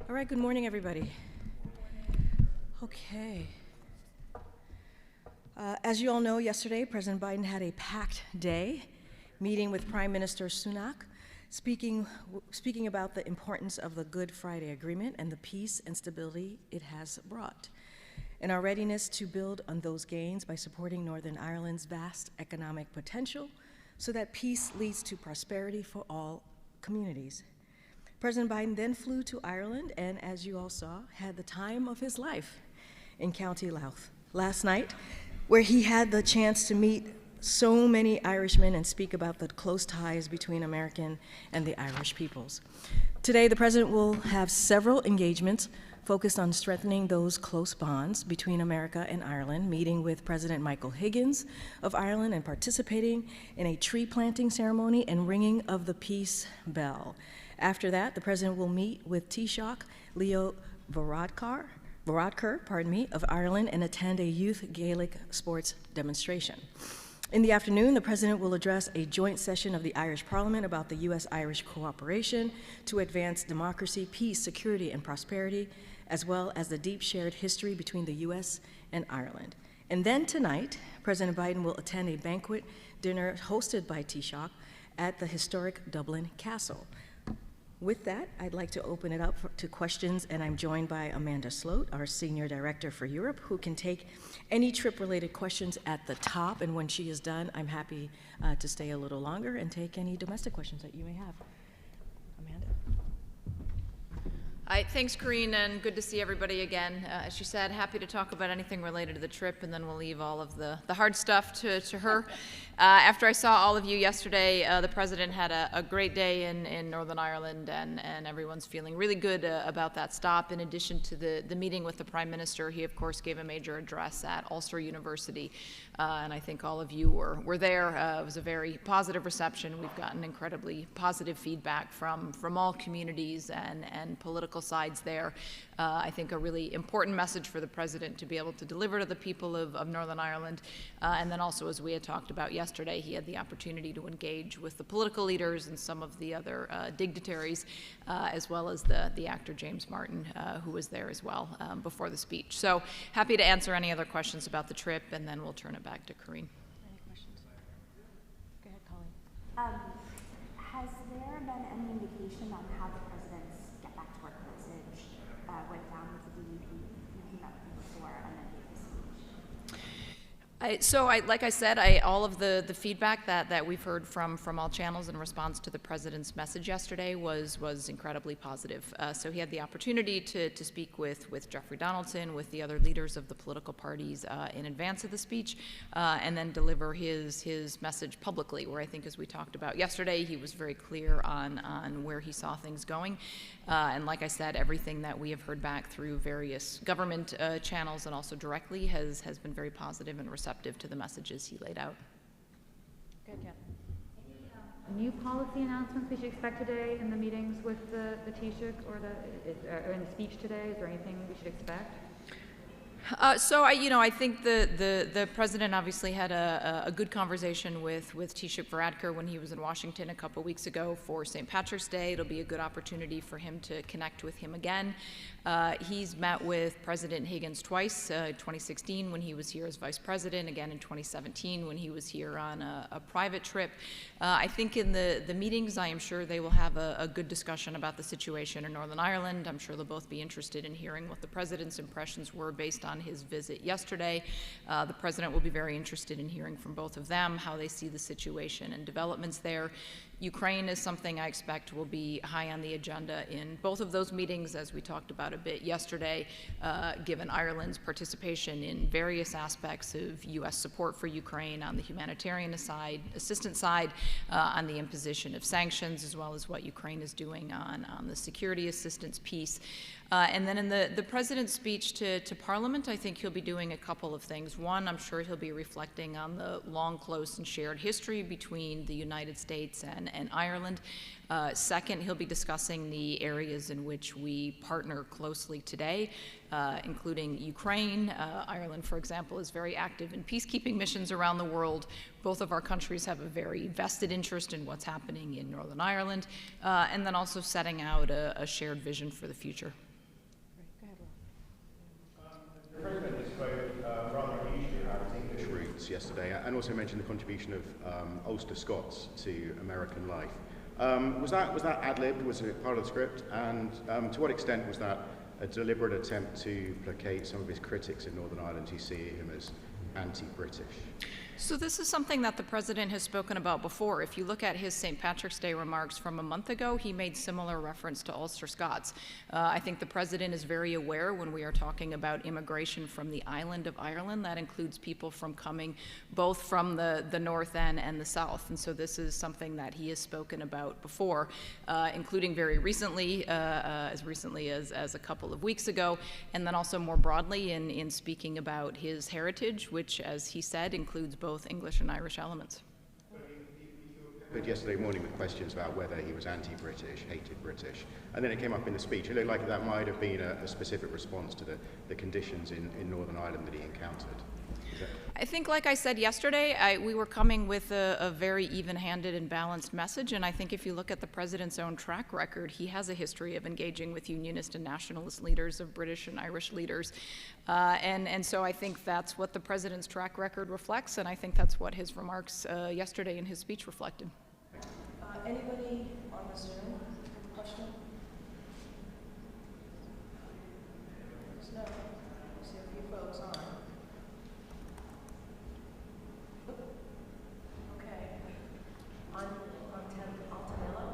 All right, good morning, everybody. Okay. As you all know, yesterday, President Biden had a packed day, meeting with Prime Minister Sunak, speaking about the importance of the Good Friday Agreement and the peace and stability it has brought, and our readiness to build on those gains by supporting Northern Ireland's vast economic potential so that peace leads to prosperity for all communities. President Biden then flew to Ireland and, as you all saw, had the time of his life in County Louth last night, where he had the chance to meet so many Irishmen and speak about the close ties between American and the Irish peoples. Today, the President will have several engagements focused on strengthening those close bonds between America and Ireland, meeting with President Michael Higgins of Ireland and participating in a tree planting ceremony and ringing of the peace bell. After that, the President will meet with Taoiseach Leo Varadkar, of Ireland and attend a youth Gaelic sports demonstration. In the afternoon, the President will address a joint session of the Irish Parliament about the U.S.-Irish cooperation to advance democracy, peace, security, and prosperity, as well as the deep shared history between the U.S. and Ireland. And then tonight, President Biden will attend a banquet dinner hosted by Taoiseach at the historic Dublin Castle. With that, I'd like to open it up to questions, and I'm joined by Amanda Sloat, our Senior Director for Europe, who can take any trip-related questions at the top, and when she is done, I'm happy to stay a little longer and take any domestic questions that you may have. Amanda? Thanks, Karine, and good to see everybody again. As she said, happy to talk about anything related to the trip, and then we'll leave all of the hard stuff to her. After I saw all of you yesterday, the President had a great day in Northern Ireland, and everyone's feeling really good about that stop. In addition to the meeting with the Prime Minister, he, of course, gave a major address at Ulster University, and I think all of you were there. It was a very positive reception. We've gotten incredibly positive feedback from all communities and political sides there. I think a really important message for the President to be able to deliver to the people of Northern Ireland. And then also, as we had talked about yesterday, he had the opportunity to engage with the political leaders and some of the other dignitaries, as well as the actor James Martin, who was there as well before the speech. So happy to answer any other questions about the trip, and then we'll turn it back to Karine. Any questions? Go ahead, Colleen. Has there been any indication on how the President's Get Back to Work message went down with the DUP? You met with him before and then gave the speech. Like I said, all of the feedback that we've heard from all channels in response to the President's message yesterday was incredibly positive. So he had the opportunity to speak with Jeffrey Donaldson, with the other leaders of the political parties in advance of the speech, and then deliver his message publicly, where I think, as we talked about yesterday, he was very clear on where he saw things going. And like I said, everything that we have heard back through various government channels and also directly has been very positive and receptive to the messages he laid out. Go ahead, Any new policy announcements we should expect today in the meetings with the Taoiseach or in the speech today? Is there anything we should expect? I think the President obviously had a good conversation with Taoiseach Varadkar when he was in Washington a couple weeks ago for St. Patrick's Day. It'll be a good opportunity for him to connect with him again. He's met with President Higgins twice, 2016 when he was here as Vice President, again in 2017 when he was here on a private trip. I think in the meetings, I am sure they will have a good discussion about the situation in Northern Ireland. I'm sure they'll both be interested in hearing what the President's impressions were based on his visit yesterday. The President will be very interested in hearing from both of them how they see the situation and developments there. Ukraine is something I expect will be high on the agenda in both of those meetings, as we talked about a bit yesterday, given Ireland's participation in various aspects of U.S. support for Ukraine on the humanitarian assistance side, on the imposition of sanctions, as well as what Ukraine is doing on the security assistance piece. And then in the President's speech to Parliament, I think he'll be doing a couple of things. One, I'm sure he'll be reflecting on the long, close, and shared history between the United States and Ireland. Second, he'll be discussing the areas in which we partner closely today, including Ukraine. Ireland, for example, is very active in peacekeeping missions around the world. Both of our countries have a very vested interest in what's happening in Northern Ireland, and then also setting out a shared vision for the future. Christmas yesterday, and also mentioned the contribution of Ulster Scots to American life. Was that ad-libbed? Was it part of the script? And to what extent was that a deliberate attempt to placate some of his critics in Northern Ireland who see him as anti-British? So this is something that the president has spoken about before. If you look at his St. Patrick's Day remarks from a month ago, he made similar reference to Ulster Scots. I think the president is very aware when we are talking about immigration from the island of Ireland. That includes people from coming both from the north and the south. And so this is something that he has spoken about before, including very recently, as recently as a couple of weeks ago, and then also more broadly in speaking about his heritage, which, as he said, includes both English and Irish elements. But yesterday morning with questions about whether he was anti-British, hated British, and then it came up in the speech. It looked like that might have been a specific response to the conditions in Northern Ireland that he encountered. I think, like I said yesterday, we were coming with a very even-handed and balanced message, and I think if you look at the president's own track record, he has a history of engaging with unionist and nationalist leaders, of British and Irish leaders, and so I think that's what the president's track record reflects, and I think that's what his remarks yesterday in his speech reflected. Anybody on the Zoom have a question? No. I see a few folks on. Okay. Altanello?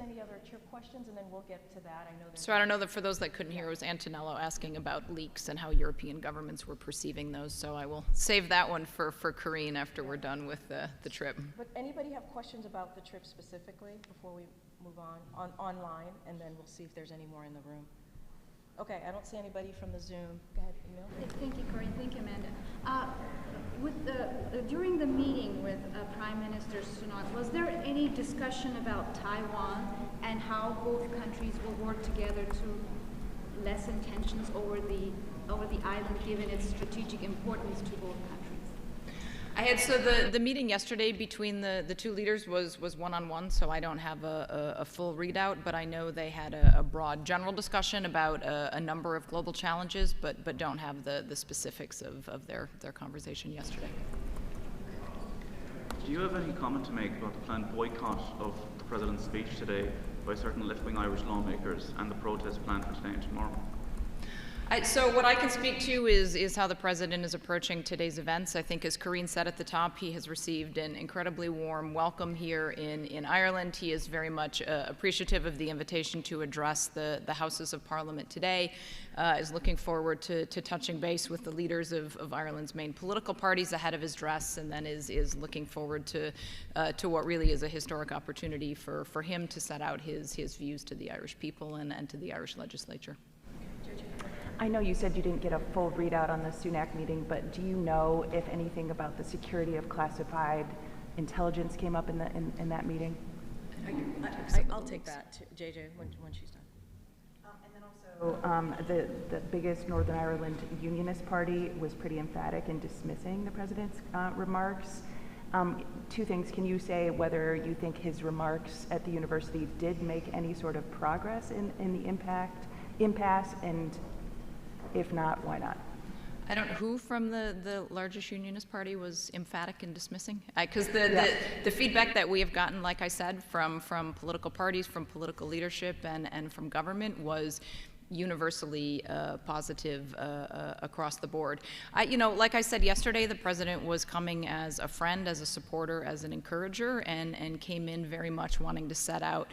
Any other chair questions, and then we'll get to that. I know. So I don't know that for those that couldn't hear, it was Antonello asking about leaks and how European governments were perceiving those. So I will save that one for Karine after we're done with the trip. But anybody have questions about the trip specifically before we move on online, and then we'll see if there's any more in the room. Okay, I don't see anybody from the Zoom. Go ahead, Emil. Thank you, Karine. Thank you, Amanda. During the meeting with Prime Minister Sloat, was there any discussion about Taiwan and how both countries will work together to lessen tensions over the island, given its strategic importance to both countries? So the meeting yesterday between the two leaders was one-on-one, so I don't have a full readout, but I know they had a broad general discussion about a number of global challenges, but don't have the specifics of their conversation yesterday. Do you have any comment to make about the planned boycott of the President's speech today by certain left-wing Irish lawmakers and the protest planned for today and tomorrow? So what I can speak to is how the president is approaching today's events. I think, as Karine said at the top, he has received an incredibly warm welcome here in Ireland. He is very much appreciative of the invitation to address the Houses of Parliament today, is looking forward to touching base with the leaders of Ireland's main political parties ahead of his address, and then is looking forward to what really is a historic opportunity for him to set out his views to the Irish people and to the Irish legislature. I know you said you didn't get a full readout on the Sunak meeting, but do you know if anything about the security of classified intelligence came up in that meeting? I'll take that, JJ, when she's done. And then also, the biggest Northern Ireland Unionist Party was pretty emphatic in dismissing the president's remarks. Two things. Can you say whether you think his remarks at the university did make any sort of progress in the impasse, and if not, why not? I don't know who from the largest unionist party was emphatic in dismissing, because the feedback that we have gotten, like I said, from political parties, from political leadership, and from government was universally positive across the board. Like I said yesterday, the president was coming as a friend, as a supporter, as an encourager, and came in very much wanting to set out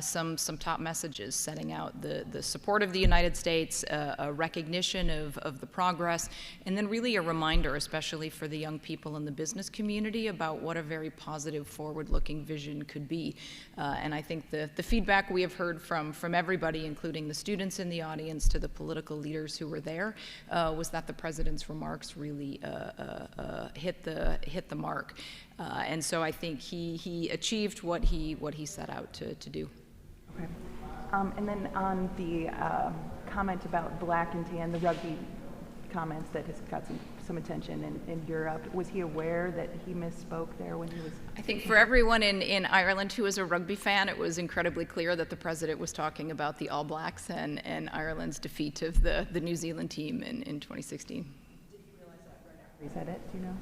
some top messages, setting out the support of the United States, a recognition of the progress, and then really a reminder, especially for the young people in the business community, about what a very positive, forward-looking vision could be. And I think the feedback we have heard from everybody, including the students in the audience to the political leaders who were there, was that the president's remarks really hit the mark. And so I think he achieved what he set out to do. Okay. And then on the comment about black and tan, the rugby comments that has got some attention in Europe, was he aware that he misspoke there when he was? I think for everyone in Ireland who is a rugby fan, it was incredibly clear that the president was talking about the All Blacks and Ireland's defeat of the New Zealand team in 2016. Did he realize that right after he said it? Do you know?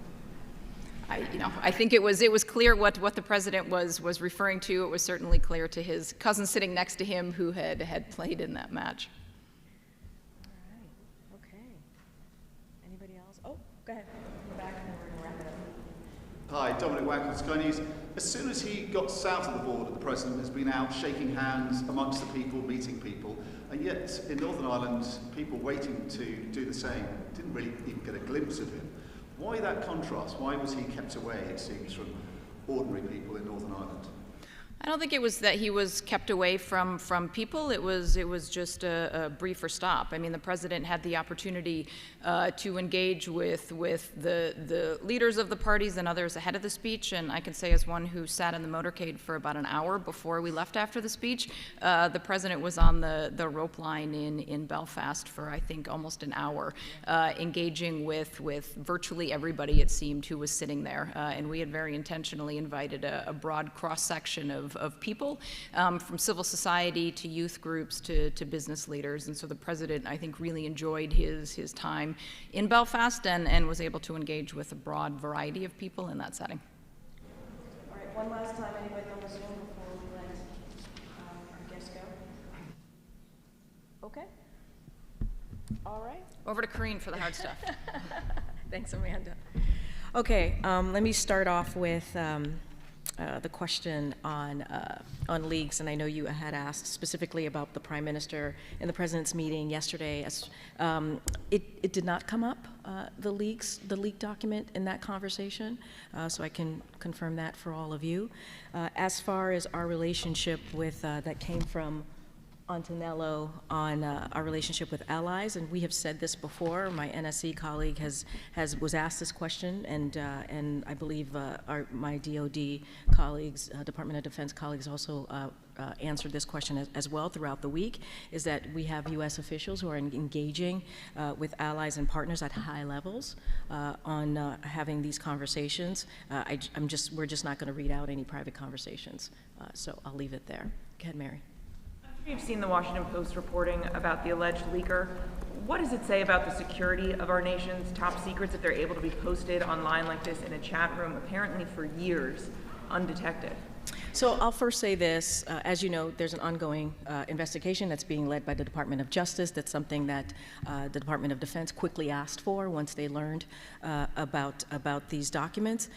I think it was clear what the president was referring to. It was certainly clear to his cousin sitting next to him who had played in that match. All right. Okay. Anybody else? Oh, go ahead. Go back and we're going to wrap it up. Hi, Dominic Wagner, Sky News. As soon as he got south of the border, the president has been out shaking hands amongst the people, meeting people, and yet in Northern Ireland, people waiting to do the same didn't really even get a glimpse of him. Why that contrast? Why was he kept away, it seems, from ordinary people in Northern Ireland? I don't think it was that he was kept away from people. It was just a briefer stop. I mean, the president had the opportunity to engage with the leaders of the parties and others ahead of the speech. And I can say, as one who sat in the motorcade for about an hour before we left after the speech, the president was on the rope line in Belfast for, I think, almost an hour, engaging with virtually everybody, it seemed, who was sitting there. And we had very intentionally invited a broad cross-section of people, from civil society to youth groups to business leaders. And so the president, I think, really enjoyed his time in Belfast and was able to engage with a broad variety of people in that setting. All right, one last time, anybody on the Zoom before we let our guests go? Okay. All right. Over to Karine for the hard stuff. Thanks, Amanda. Okay, let me start off with the question on leagues, and I know you had asked specifically about the Prime Minister in the President's meeting yesterday. It did not come up, the leak document in that conversation, so I can confirm that for all of you. As far as our relationship with, that came from Antonello on our relationship with allies, and we have said this before. My NSC colleague was asked this question, and I believe my DoD colleagues, Department of Defense colleagues, also answered this question as well throughout the week. Is that we have U.S. officials who are engaging with allies and partners at high levels on having these conversations. We're just not going to read out any private conversations, so I'll leave it there. Go ahead, Mary. You've seen the Washington Post reporting about the alleged leaker. What does it say about the security of our nation's top secrets if they're able to be posted online like this in a chat room, apparently for years, undetected? So I'll first say this. As you know, there's an ongoing investigation that's being led by the Department of Justice. That's something that the Department of Defense quickly asked for once they learned about these documents.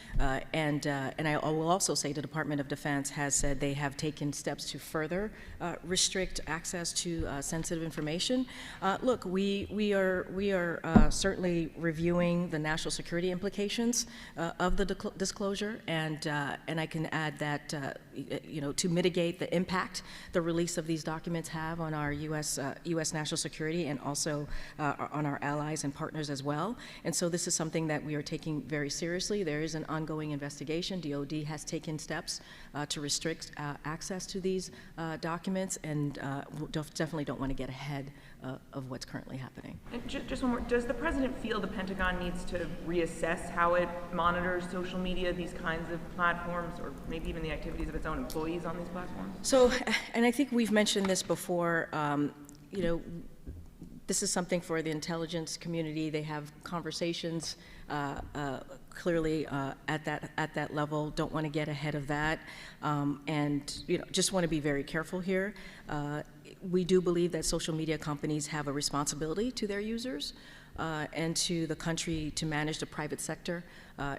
And I will also say the Department of Defense has said they have taken steps to further restrict access to sensitive information. Look, we are certainly reviewing the national security implications of the disclosure, and I can add that to mitigate the impact the release of these documents have on our U.S. national security and also on our allies and partners as well. And so this is something that we are taking very seriously. There is an ongoing investigation. DoD has taken steps to restrict access to these documents, and definitely don't want to get ahead of what's currently happening. And just one more. Does the president feel the Pentagon needs to reassess how it monitors social media, these kinds of platforms, or maybe even the activities of its own employees on these platforms? So, and I think we've mentioned this before, this is something for the intelligence community. They have conversations clearly at that level, don't want to get ahead of that, and just want to be very careful here. We do believe that social media companies have a responsibility to their users and to the country to manage the private sector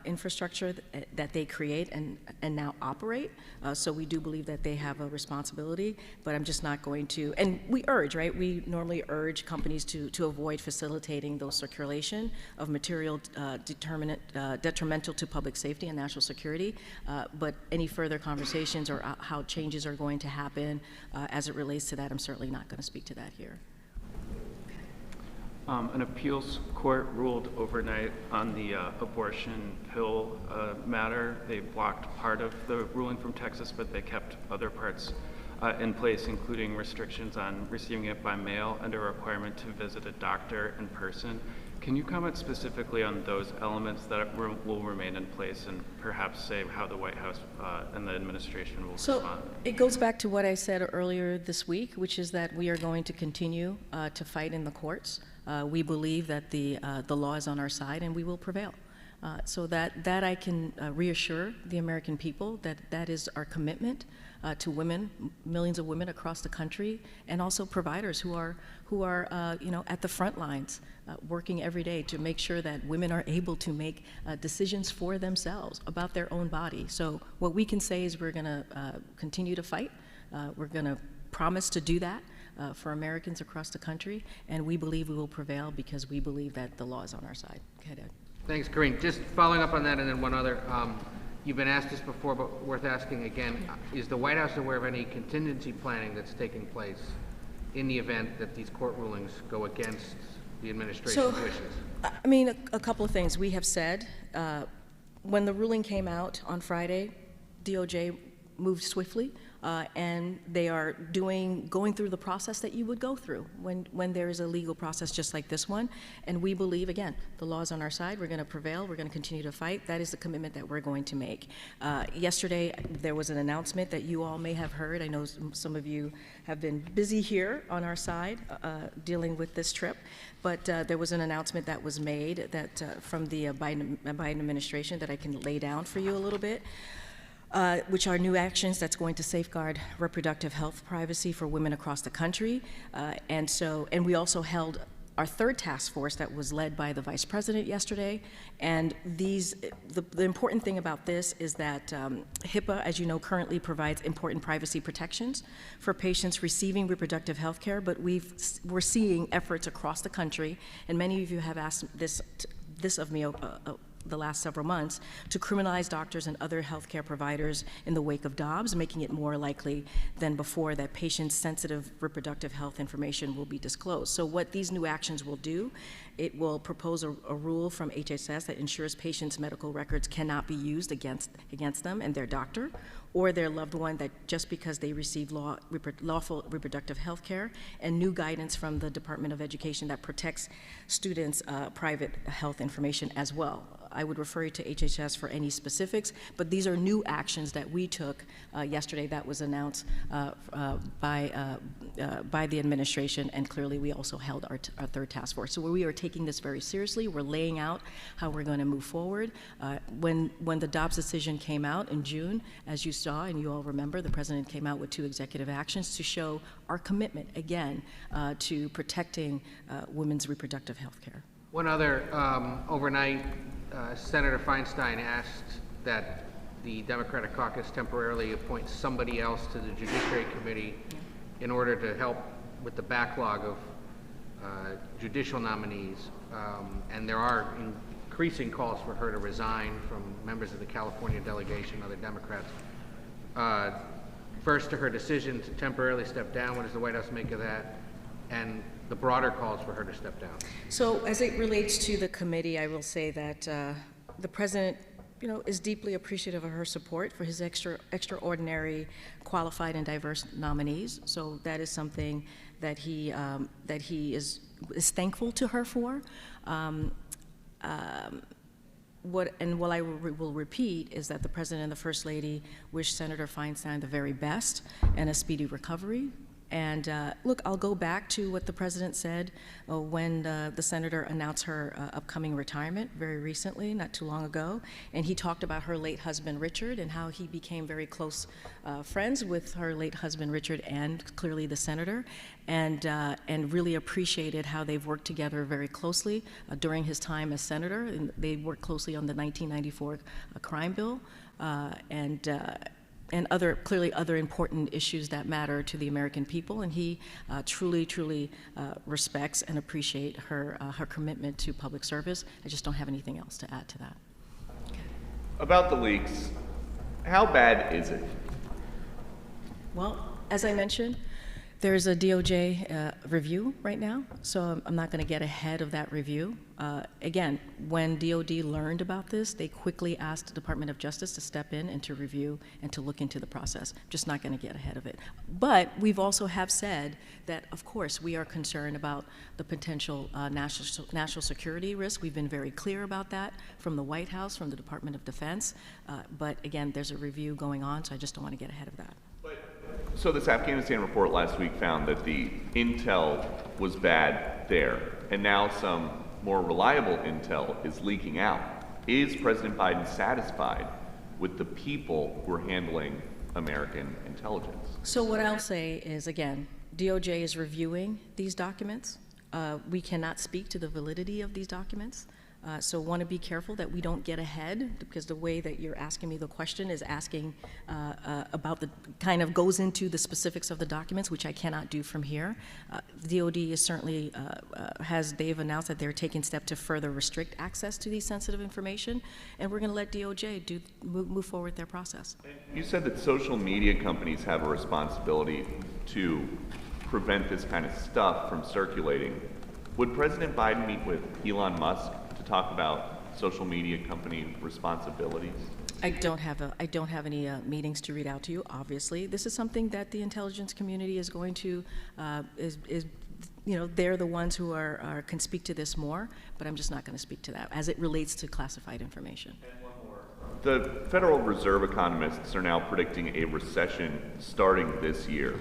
infrastructure that they create and now operate. So we do believe that they have a responsibility, but I'm just not going to, and we urge, right? We normally urge companies to avoid facilitating those circulation of material detrimental to public safety and national security, but any further conversations or how changes are going to happen as it relates to that, I'm certainly not going to speak to that here. An appeals court ruled overnight on the abortion pill matter. They blocked part of the ruling from Texas, but they kept other parts in place, including restrictions on receiving it by mail and a requirement to visit a doctor in person. Can you comment specifically on those elements that will remain in place, and perhaps say how the White House and the administration will respond? It goes back to what I said earlier this week, which is that we are going to continue to fight in the courts. We believe that the law is on our side, and we will prevail. So that I can reassure the American people that is our commitment to women, millions of women across the country, and also providers who are at the front lines, working every day to make sure that women are able to make decisions for themselves about their own body. So what we can say is we're going to continue to fight. We're going to promise to do that for Americans across the country, and we believe we will prevail because we believe that the law is on our side. Go ahead, Ed. Thanks, Karine. Just following up on that, and then one other. You've been asked this before, but worth asking again. Is the White House aware of any contingency planning that's taking place in the event that these court rulings go against the administration's wishes? I mean, a couple of things. We have said, when the ruling came out on Friday, DOJ moved swiftly, and they are going through the process that you would go through when there is a legal process just like this one. And we believe, again, the law is on our side. We're going to prevail. We're going to continue to fight. That is the commitment that we're going to make. Yesterday, there was an announcement that you all may have heard. I know some of you have been busy here on our side dealing with this trip, but there was an announcement that was made that from the Biden administration that I can lay down for you a little bit. Which are new actions that's going to safeguard reproductive health privacy for women across the country. And we also held our third task force that was led by the Vice President yesterday. And the important thing about this is that HIPAA, as you know, currently provides important privacy protections for patients receiving reproductive health care, but we're seeing efforts across the country, and many of you have asked this of me the last several months, to criminalize doctors and other healthcare providers in the wake of Dobbs, making it more likely than before that patients' sensitive reproductive health information will be disclosed. So what these new actions will do, it will propose a rule from HHS that ensures patients' medical records cannot be used against them and their doctor or their loved one, that just because they receive lawful reproductive health care, and new guidance from the Department of Education that protects students' private health information as well. I would refer you to HHS for any specifics, but these are new actions that we took yesterday that was announced by the administration, and clearly we also held our third task force. So we are taking this very seriously. We're laying out how we're going to move forward. When the Dobbs decision came out in June, as you saw and you all remember, the President came out with 2 executive actions to show our commitment, again, to protecting women's reproductive health care. One other, overnight, Senator Feinstein asked that the Democratic caucus temporarily appoint somebody else to the Judiciary Committee in order to help with the backlog of judicial nominees. And there are increasing calls for her to resign from members of the California delegation, other Democrats. First, to her decision to temporarily step down, what does the White House make of that? And the broader calls for her to step down. So as it relates to the committee, I will say that the President, is deeply appreciative of her support for his extraordinary, qualified, and diverse nominees. So that is something that he is thankful to her for. What I will repeat is that the President and the First Lady wish Senator Feinstein the very best and a speedy recovery. Look, I'll go back to what the president said when the senator announced her upcoming retirement very recently, not too long ago. And he talked about her late husband, Richard, and how he became very close friends with her late husband, Richard, and clearly the senator, and really appreciated how they've worked together very closely during his time as senator. And they worked closely on the 1994 crime bill, and clearly other important issues that matter to the American people. And he truly respects and appreciates her commitment to public service. I just don't have anything else to add to that. About the leaks, how bad is it? Well, as I mentioned, there's a DOJ review right now, so I'm not going to get ahead of that review. Again, when DOD learned about this, they quickly asked the Department of Justice to step in and to review and to look into the process. Just not going to get ahead of it. But we've also have said that, of course, we are concerned about the potential national security risk. We've been very clear about that from the White House, from the Department of Defense. But again, there's a review going on, so I just don't want to get ahead of that. So this Afghanistan report last week found that the intel was bad there, and now some more reliable intel is leaking out. Is President Biden satisfied with the people who are handling American intelligence? So what I'll say is, again, DOJ is reviewing these documents. We cannot speak to the validity of these documents. So want to be careful that we don't get ahead, because the way that you're asking me the question is asking about the kind of goes into the specifics of the documents, which I cannot do from here. DOD is certainly they've announced that they're taking steps to further restrict access to these sensitive information, and we're going to let DOJ move forward their process. You said that social media companies have a responsibility to prevent this kind of stuff from circulating. Would President Biden meet with Elon Musk to talk about social media company responsibilities? I don't have any meetings to read out to you. Obviously, this is something that the intelligence community is going to they're the ones who can speak to this more. But I'm just not going to speak to that as it relates to classified information. And one more. The Federal Reserve economists are now predicting a recession starting this year.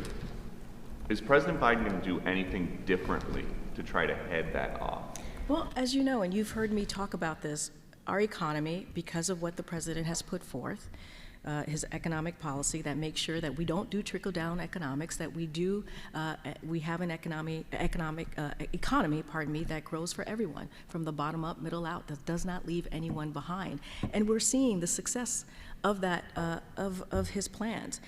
Is President Biden going to do anything differently to try to head that off? Well, as you know, and you've heard me talk about this, our economy, because of what the president has put forth, his economic policy that makes sure that we don't do trickle-down economics, that we have an economy, that grows for everyone, from the bottom up, middle out, that does not leave anyone behind. And we're seeing the success of that, of his plans.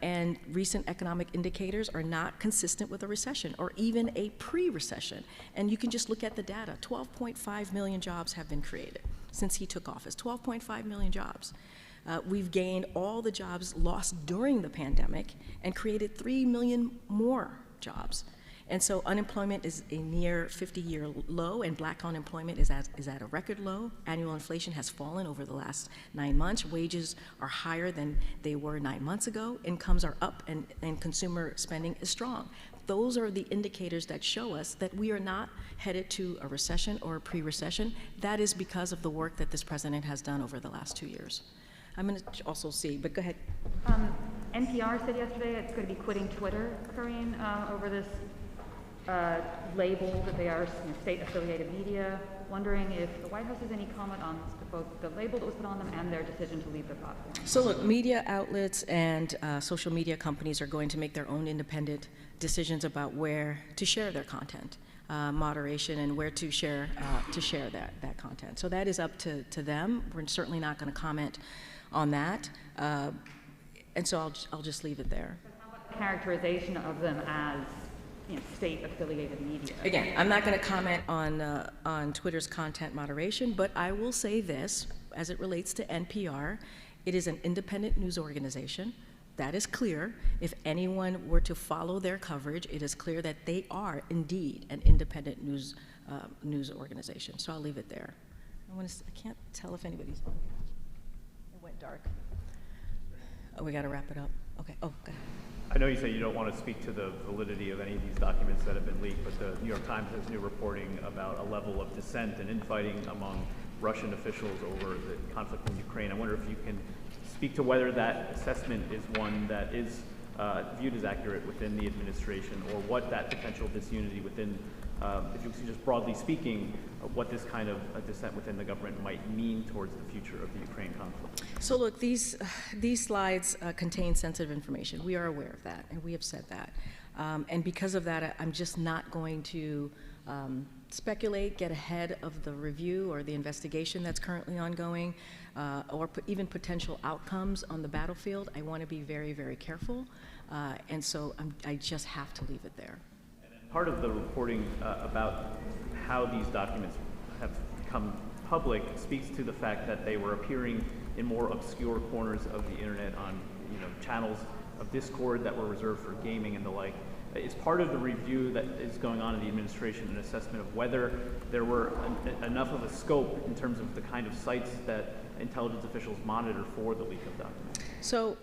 And recent economic indicators are not consistent with a recession or even a pre-recession. And you can just look at the data. 12.5 million jobs have been created since he took office. 12.5 million jobs. We've gained all the jobs lost during the pandemic and created 3 million more jobs. And so unemployment is a near 50-year low, and black unemployment is at a record low. Annual inflation has fallen over the last 9 months. Wages are higher than they were 9 months ago. Incomes are up, and consumer spending is strong. Those are the indicators that show us that we are not headed to a recession or a pre-recession. That is because of the work that this president has done over the last 2 years. I'm going to also see, but go ahead. NPR said yesterday it's going to be quitting Twitter, Karine, over this label that they are state-affiliated media. Wondering if the White House has any comment on both the label that was put on them and their decision to leave the platform. So look, media outlets and social media companies are going to make their own independent decisions about where to share their content. Moderation and where to share that content. So that is up to them. We're certainly not going to comment on that, and so I'll just leave it there. But how about the characterization of them as state-affiliated media? Again, I'm not going to comment on Twitter's content moderation, but I will say this as it relates to NPR: it is an independent news organization. That is clear. If anyone were to follow their coverage, it is clear that they are indeed an independent news organization. So I'll leave it there. I can't tell if anybody's on. It went dark. Oh, we got to wrap it up. Okay. Oh, go ahead. I know you say you don't want to speak to the validity of any of these documents that have been leaked, but the New York Times has new reporting about a level of dissent and infighting among Russian officials over the conflict in Ukraine. I wonder if you can speak to whether that assessment is one that is viewed as accurate within the administration, or what that potential disunity within, if you could just broadly speaking, what this kind of dissent within the government might mean towards the future of the Ukraine conflict. So look, these slides contain sensitive information. We are aware of that, and we have said that. And because of that, I'm just not going to speculate, get ahead of the review or the investigation that's currently ongoing, or even potential outcomes on the battlefield. I want to be very, very careful, and so I just have to leave it there. Part of the reporting about how these documents have become public speaks to the fact that they were appearing in more obscure corners of the internet on, channels of Discord that were reserved for gaming and the like. Is part of the review that is going on in the administration an assessment of whether there were enough of a scope in terms of the kind of sites that intelligence officials monitor for the leak of documents? So,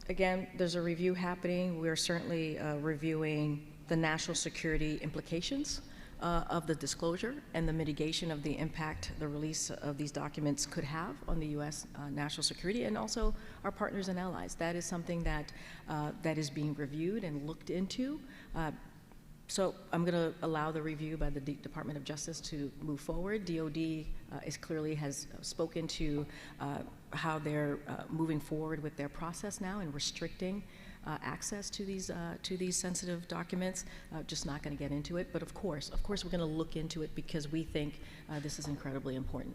again, there's a review happening. We're certainly reviewing the national security implications of the disclosure and the mitigation of the impact the release of these documents could have on the U.S. National security and also our partners and allies. That is something that that is being reviewed and looked into. So I'm going to allow the review by the Department of Justice to move forward. DOD clearly has spoken to how they're moving forward with their process now and restricting access to these sensitive documents. Just not going to get into it, but of course we're going to look into it because we think this is incredibly important.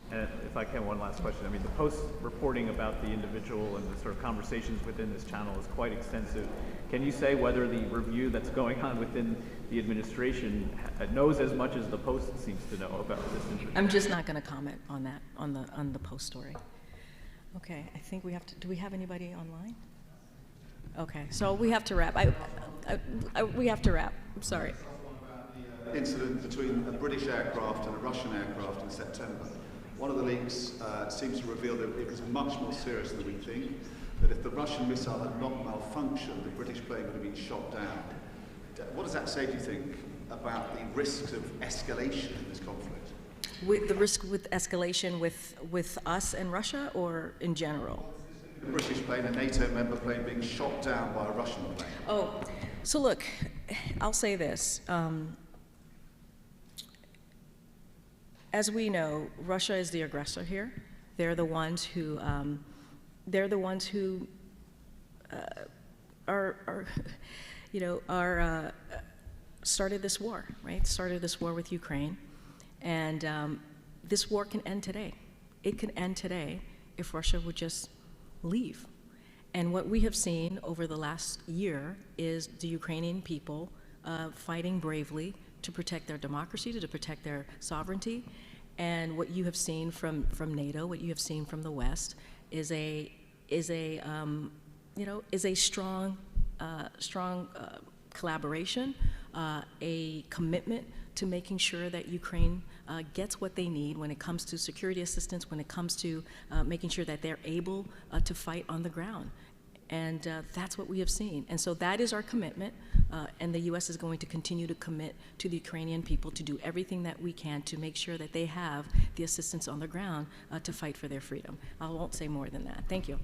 And if I can, one last question. I mean, the post-reporting about the individual and the sort of conversations within this channel is quite extensive. Can you say whether the review that's going on within the administration knows as much as the Post seems to know about this issue? I'm just not going to comment on that, on the Post story. Okay, I think we have to, do we have anybody online? Okay, so we have to wrap. We have to wrap. I'm sorry. Incident between a British aircraft and a Russian aircraft in September. One of the leaks seems to reveal that it was much more serious than we think, that if the Russian missile had not malfunctioned, the British plane would have been shot down. What does that say, do you think, about the risks of escalation in this conflict? With the risk with escalation with us and Russia, or in general? A British plane, a NATO member plane, being shot down by a Russian plane. Oh, so look, I'll say this. As we know, Russia is the aggressor here. They're the ones who started this war, right? Started this war with Ukraine, and this war can end today. It can end today if Russia would just leave. And what we have seen over the last year is the Ukrainian people fighting bravely to protect their democracy, to protect their sovereignty. And what you have seen from NATO, what you have seen from the West, is a strong collaboration, a commitment to making sure that Ukraine gets what they need when it comes to security assistance, when it comes to making sure that they're able to fight on the ground. And that's what we have seen. And so that is our commitment, and the U.S. is going to continue to commit to the Ukrainian people to do everything that we can to make sure that they have the assistance on the ground to fight for their freedom. I won't say more than that. Thank you.